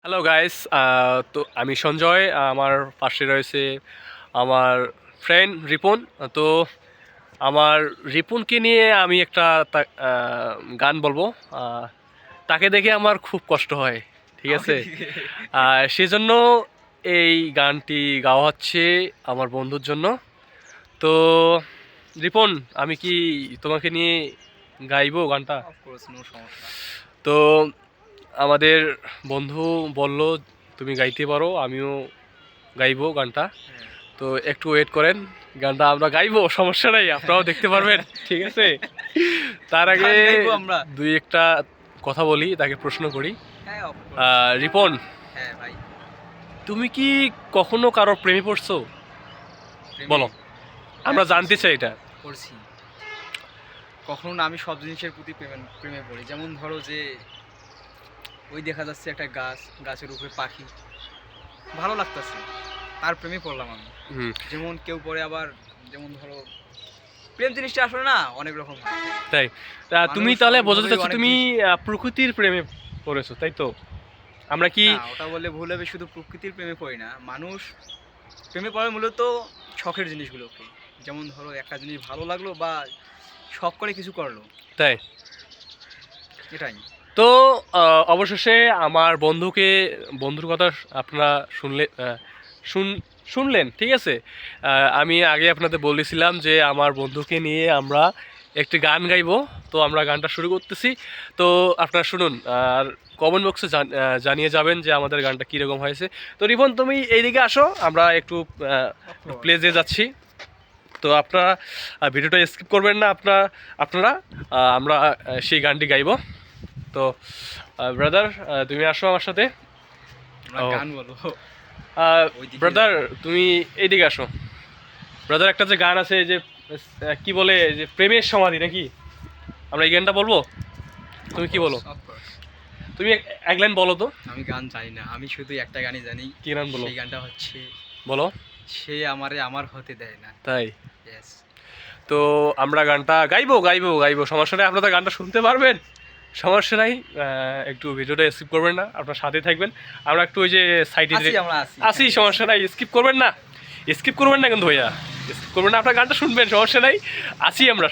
Hello guys, তো আমি সঞ্জয়। আমার পাশে রয়েছে আমার ফ্রেন্ড রিপন। তো আমার রিপনকে নিয়ে আমি একটা গান বলবো। আহ, তাকে দেখে আমার খুব কষ্ট হয়, ঠিক আমাকে আছে। দিকে সেজন্য এই গানটি গাওয়া হচ্ছে আমার বন্ধুর জন্য। তো রিপন, আমি কি তোমাকে নিয়ে গাইবো গানটা? অফকোর্স নো সমস্যা। তো আমাদের বন্ধু বলল তুমি গাইতে পারো, আমিও গাইবো গানটা। হ্যাঁ। তো একটু ওয়েট করেন, গানটা আমরা গাইবো, সমস্যা নাই, আপনারাও দেখতে পারবেন, ঠিক আছে। তার আগে গান গাইবো আমরা। দুই একটা কথা বলি, তাকে প্রশ্ন করি। হ্যাঁ অফকোর্স। রিপন, হ্যাঁ ভাই। তুমি কি কখনো কারো প্রেমে পড়ছো? প্রেমে বলো, আমরা হ্যাঁ, জানতে চাই এটা। করছি। কখনো না, আমি সব জিনিসের প্রতি প্রেমে পড়ি। যেমন ধরো যে ওই দেখা যাচ্ছে একটা গাছ, গাছের উপরে পাখি, ভালো লাগতেছে, তার প্রেমে পড়লাম আমি। হুম, যেমন কেউ পড়ে আবার, যেমন ধরো প্রেম জিনিসটা আসলে না অনেক রকম হয়। তাই তুমি মানুষ তাহলে বোঝাতে অনেকভাবেই চাচ্ছ অনেক তুমি জিনিস। প্রকৃতির প্রেমে পড়েছো, তাই তো? আমরা কি না, ওটা বললে ভুল হবে, শুধু প্রকৃতির প্রেমে পড়ি না। মানুষ প্রেমে পড়ে মূলত শখের জিনিসগুলোকে। যেমন ধরো একটা জিনিস ভালো লাগলো বা শখ করে কিছু করলো, তাই? এটাই। তো অবশেষে আমার বন্ধুর কথা আপনারা শুনলেন, ঠিক আছে। আমি আগে আপনাদের বলেছিলাম যে আমার বন্ধুকে নিয়ে আমরা একটি গান গাইবো। তো আমরা গানটা শুরু করতেছি। তো আপনারা শুনুন, আর কমেন্ট বক্সে জানিয়ে যাবেন যে আমাদের গানটা কীরকম হয়েছে। তো রিপন, তুমি এইদিকে আসো, আমরা একটু প্লেজে যাচ্ছি। তো আপনারা ভিডিওটা স্কিপ করবেন না, আপনারা আমরা সেই গানটি গাইবো। তো ব্রাদার, তুমি আসো আমার সাথে। আমরা গান বলবো ওইদিকে। ব্রাদার, তুমি এইদিকে আসো। ব্রাদার, একটা যে গান আছে যে কি বলে, যে প্রেমের সমাধি নাকি, আমরা এই গানটা বলবো। তুমি কি বলো? তুমি এক লাইন বলো তো। আমি গান জানি না, আমি শুধু একটা গানই জানি। কি গান বলো? সেই গানটা হচ্ছে, বলো। সে আমারে আমার হতে দেয় না। তাই? ইয়েস। তো আমরা গানটা গাইবো, সমস্যা নেই, আপনারা গানটা শুনতে পারবেন, সমস্যা নাই। একটু ভিডিওটা স্কিপ করবেন না, আপনার সাথে থাকবেন। আমরা একটু ওই যে সাইডে আমরা আসি, সমস্যা নাই, স্কিপ করবেন না, কিন্তু ভাইয়া স্কিপ করবেন না, আপনার গানটা শুনবেন, সমস্যা নাই, আসি আমরা।